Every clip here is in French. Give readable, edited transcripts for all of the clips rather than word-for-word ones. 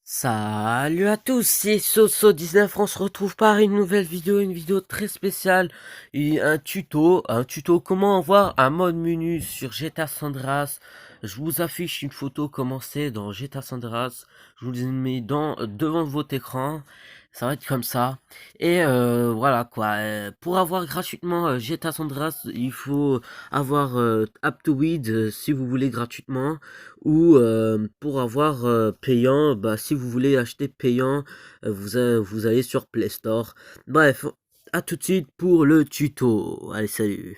Salut à tous, c'est Soso19, on se retrouve par une nouvelle vidéo, une vidéo très spéciale, et un tuto comment avoir un mode menu sur GTA San Andreas. Je vous affiche une photo comment c'est dans GTA San Andreas, je vous les mets devant votre écran, ça va être comme ça. Et voilà quoi, pour avoir gratuitement GTA San Andreas, il faut avoir Aptoweed si vous voulez gratuitement. Ou pour avoir payant, bah, si vous voulez acheter payant, vous allez sur Play Store. Bref, à tout de suite pour le tuto. Allez, salut.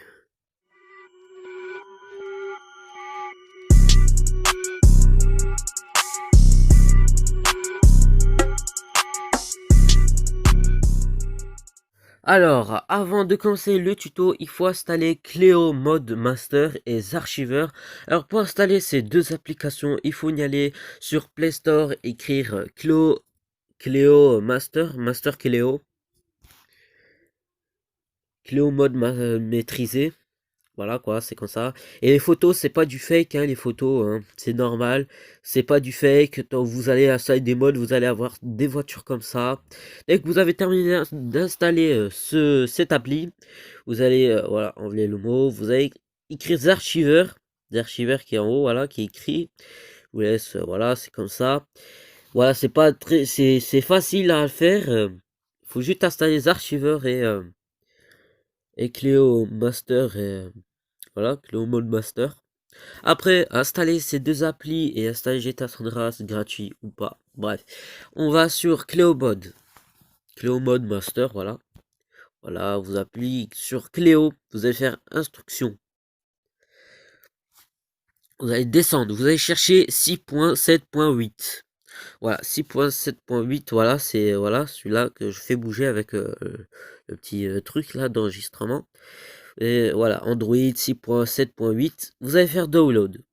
Alors, avant de commencer le tuto, il faut installer Cleo Mode Master et Zarchiver. Alors, pour installer ces deux applications, il faut y aller sur Play Store, écrire Cleo Master, Master Cleo Mode maîtrisé. Voilà quoi, c'est comme ça. Et les photos, c'est pas du fake, hein, les photos, hein, c'est normal. C'est pas du fake. Quand vous allez installer des modes, vous allez avoir des voitures comme ça. Dès que vous avez terminé d'installer cette appli, vous allez voilà, enlever le mot. Vous allez écrire Zarchiver qui est en haut, voilà, qui est écrit. Je vous laisse, voilà, c'est comme ça. Voilà, c'est pas très, c'est facile à faire. Faut juste installer Zarchiver et Clio Master et voilà, Clio Mode Master. Après, installer ces deux applis et installer GTA San Andreas gratuit ou pas. Bref, on va sur Cléo Mode Master, voilà. Voilà, vous appuyez sur Cléo, vous allez faire instruction. Vous allez descendre, vous allez chercher 6.7.8. Voilà, 6.7.8, voilà, c'est voilà, celui-là que je fais bouger avec le petit truc là d'enregistrement. Et voilà, Android 6.7.8, vous allez faire download.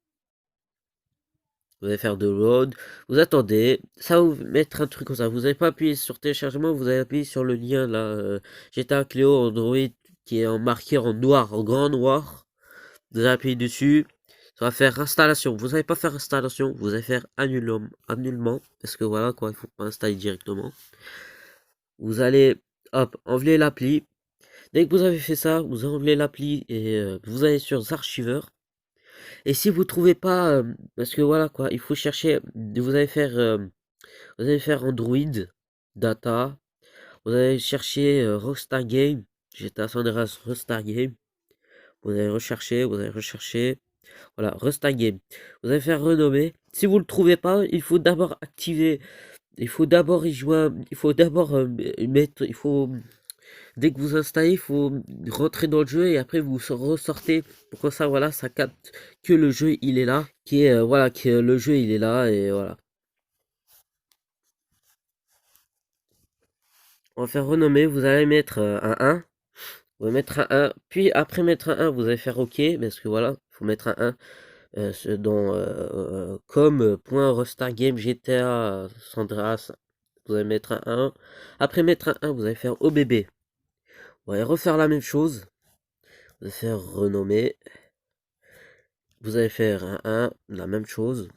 Vous allez faire download, vous attendez, ça va vous mettre un truc comme ça. Vous n'allez pas appuyer sur téléchargement, vous allez appuyer sur le lien là, GTA Cléo Android qui est en marqué en noir, en grand noir. Vous allez appuyer dessus, ça va faire installation. Vous n'allez pas faire installation, vous allez faire annulement, parce que voilà quoi, il faut pas installer directement. Vous allez, hop, enlever l'appli. Dès que vous avez fait ça, vous enlevez l'appli et vous allez sur Zarchiver. Et si vous trouvez pas, parce que voilà quoi, il faut chercher, vous allez faire Android, Data, vous allez chercher Rockstar Game, GTA San Andreas Rockstar Game, vous allez rechercher, voilà, Rockstar Game. Vous allez faire renommer. Si vous le trouvez pas, il faut d'abord activer, il faut d'abord y joindre, il faut d'abord mettre, il faut, dès que vous installez, il faut rentrer dans le jeu et après vous ressortez. Pour ça, voilà, ça capte que le jeu il est là, voilà, que le jeu il est là et voilà. On va faire renommer, vous allez mettre un 1. Vous allez mettre un 1. Puis après mettre un 1, vous allez faire OK. Parce que voilà, il faut mettre un 1 dans comme point Rockstar Game GTA Sandras. Vous allez mettre un 1. Après mettre un 1, vous allez faire OBB. Vous allez refaire la même chose. Vous allez faire renommer. Vous allez faire un 1, la même chose.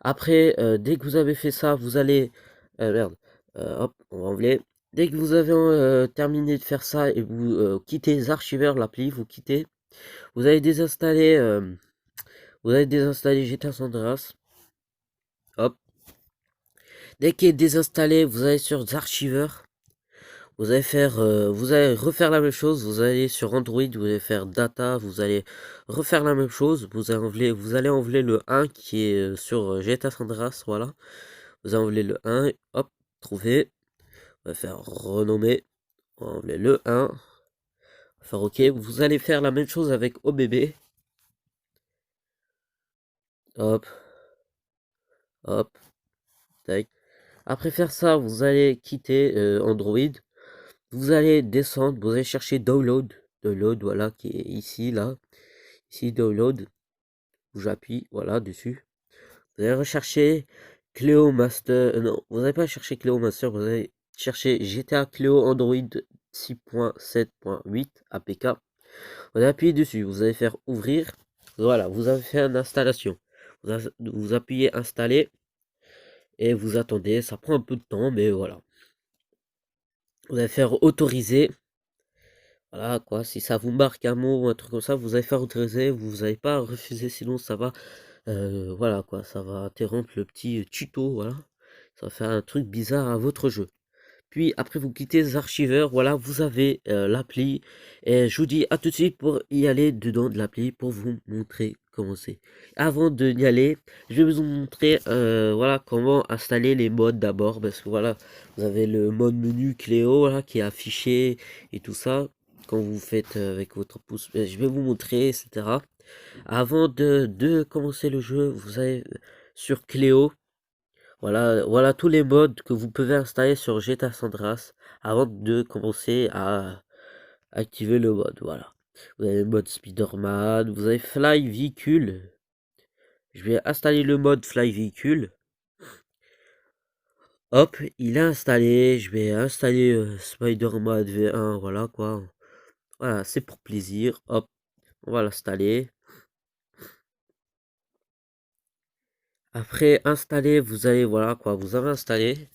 Après, dès que vous avez fait ça, vous allez... merde. Hop, on va enlever. Dès que vous avez terminé de faire ça et vous quittez les archiveurs, l'appli, vous quittez. Vous allez désinstaller, GTA San Andreas. Hop. Dès qu'il est désinstallé, vous allez sur les archiveurs. Vous allez refaire la même chose. Vous allez sur Android, vous allez faire Data. Vous allez refaire la même chose. Vous allez enlever le 1 qui est sur GTA San Andreas. Voilà. Vous enlevez le 1, hop, trouver, on va faire renommer, on va enlever le 1, on va faire OK. Vous allez faire la même chose avec OBB, hop, hop, tac. Après faire ça, vous allez quitter Android, vous allez descendre, vous allez chercher Download, voilà, qui est ici, là, ici, Download, j'appuie, voilà, dessus. Vous allez rechercher Cleo Master, non, vous n'allez pas chercher Cleo Master, vous allez chercher GTA Cleo Android 6.7.8 APK. Vous appuyez dessus, vous allez faire ouvrir. Voilà, vous avez fait une installation. Vous appuyez installer et vous attendez, ça prend un peu de temps, mais voilà. Vous allez faire autoriser. Voilà quoi, si ça vous marque un mot ou un truc comme ça, vous allez faire autoriser, vous n'allez pas refuser, sinon ça va, voilà quoi, ça va interrompre le petit tuto, voilà. Ça va faire un truc bizarre à votre jeu. Puis après vous quittez les archiveurs, voilà, vous avez l'appli. Et je vous dis à tout de suite pour y aller dedans de l'appli pour vous montrer comment c'est. Avant de y aller, je vais vous montrer voilà comment installer les modes d'abord. Parce que voilà, vous avez le mode menu Cléo là, qui est affiché et tout ça. Quand vous faites avec votre pouce, je vais vous montrer, etc. Avant de commencer le jeu, vous avez sur Cléo. Voilà tous les modes que vous pouvez installer sur GTA San Andreas avant de commencer à activer le mode. Voilà. Vous avez le mode Spider-Man, vous avez Fly Véhicule. Je vais installer le mode Fly Véhicule. Hop, il est installé. Je vais installer Spider-Man V1. Voilà quoi. Voilà, c'est pour plaisir. Hop, on va l'installer. Après installer, vous allez, voilà quoi, vous avez installé.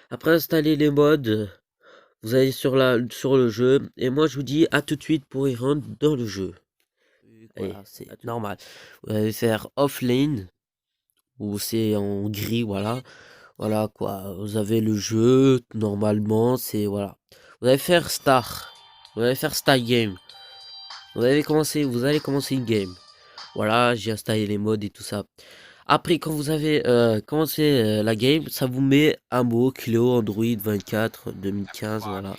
Après installer les modes. Vous allez sur le jeu et moi je vous dis à tout de suite pour y rentrer dans le jeu. Allez, voilà, c'est normal. Vous allez faire offline ou c'est en gris, voilà. Voilà quoi. Vous avez le jeu normalement, c'est voilà. Vous allez faire Star. Vous allez faire Start Game. Vous allez commencer une game. Voilà, j'ai installé les modes et tout ça. Après, quand vous avez commencé la game, ça vous met un mot Clio Android 24 2015, voilà,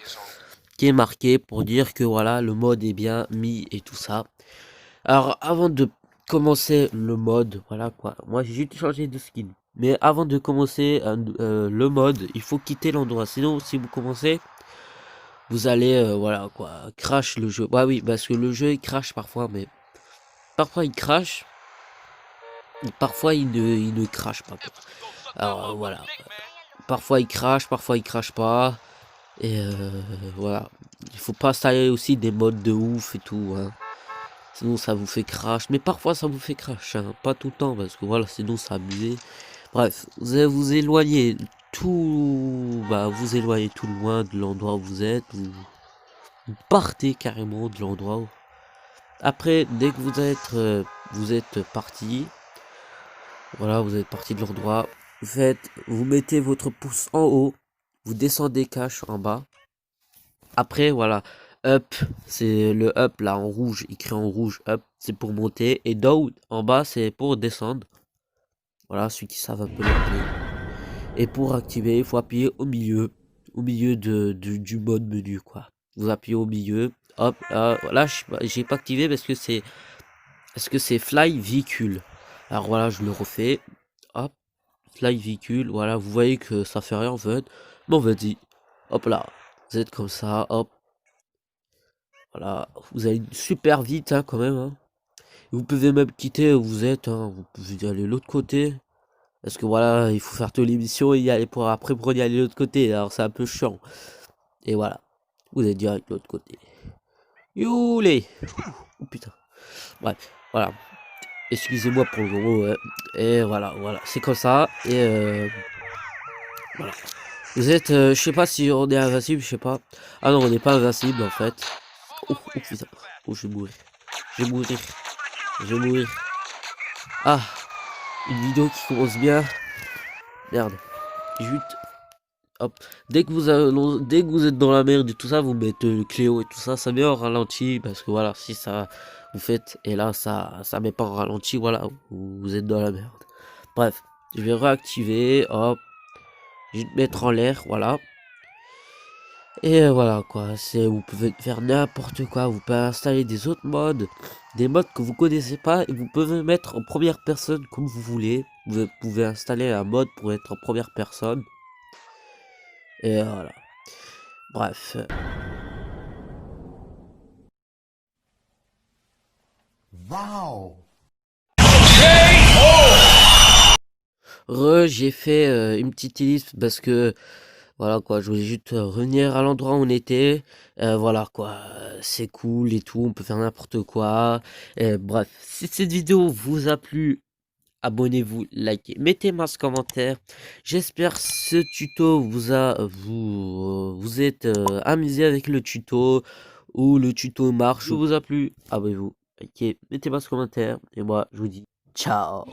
qui est marqué pour dire que voilà, le mode est bien mis et tout ça. Alors, avant de commencer le mode, voilà quoi, moi j'ai juste changé de skin. Mais avant de commencer le mode, il faut quitter l'endroit. Sinon, si vous commencez, vous allez, voilà quoi, crash le jeu. Bah oui, parce que le jeu il crash parfois, mais parfois il crash. Parfois il ne crache pas quoi. Alors voilà. Parfois il crache pas. Et voilà. Il faut pas installer aussi des modes de ouf et tout. Hein. Sinon ça vous fait crash. Mais parfois ça vous fait crash. Hein. Pas tout le temps parce que voilà, sinon c'est abusé. Bref, vous allez vous éloigner tout. Bah vous éloignez tout loin de l'endroit où vous êtes. Vous partez carrément de l'endroit où. Après, dès que vous êtes parti. Voilà, vous êtes parti de l'endroit. Vous mettez votre pouce en haut. Vous descendez cash en bas. Après, voilà. Up, c'est le up là en rouge, écrit en rouge. Up, c'est pour monter. Et down, en bas, c'est pour descendre. Voilà, ceux qui savent un peu l'anglais. Et pour activer, il faut appuyer au milieu. Au milieu du mode menu, quoi. Vous appuyez au milieu. Hop, là, j'ai pas activé parce que c'est fly véhicule. Alors voilà, je le refais. Hop. Fly véhicule, voilà, vous voyez que ça fait rien en fait. Bon, vas-y, hop là, vous êtes comme ça, hop, voilà, vous allez super vite hein, quand même. Hein. Vous pouvez même quitter où vous êtes, hein. Vous pouvez aller de l'autre côté. Parce que voilà, il faut faire toute l'émission et y aller pour après pour y aller de l'autre côté. Alors c'est un peu chiant. Et voilà, vous êtes direct de l'autre côté. Youlé. Oh putain. Bref, voilà. Excusez-moi pour le gros. Ouais. Et voilà, c'est comme ça. Et voilà. Vous êtes, je sais pas si on est invincible, je sais pas. Ah non, on n'est pas invincible en fait. Oh, oh putain. Oh, je vais mourir. Je vais mourir. Je vais mourir. Ah, une vidéo qui commence bien. Merde. Juste, hop. Dès que vous êtes dans la merde et tout ça, vous mettez le Cléo et tout ça. Ça met en ralenti parce que voilà, si ça vous faites et là ça met pas en ralenti, voilà, vous êtes dans la merde. Bref, je vais réactiver. Hop. Je vais mettre en l'air, voilà. Et voilà quoi, vous pouvez faire n'importe quoi, vous pouvez installer des autres modes, des modes que vous connaissez pas et vous pouvez mettre en première personne comme vous voulez. Vous pouvez installer un mode pour être en première personne. Et voilà. Bref. Wow. J'ai fait une petite liste parce que voilà quoi, je voulais juste revenir à l'endroit où on était. Voilà quoi, c'est cool et tout, on peut faire n'importe quoi. Bref, si cette vidéo vous a plu, abonnez-vous, likez, mettez-moi ce commentaire. J'espère ce tuto vous êtes amusé avec le tuto ou le tuto marche ou vous a plu. Abonnez-vous, likez, mettez-moi ce commentaire et moi je vous dis ciao.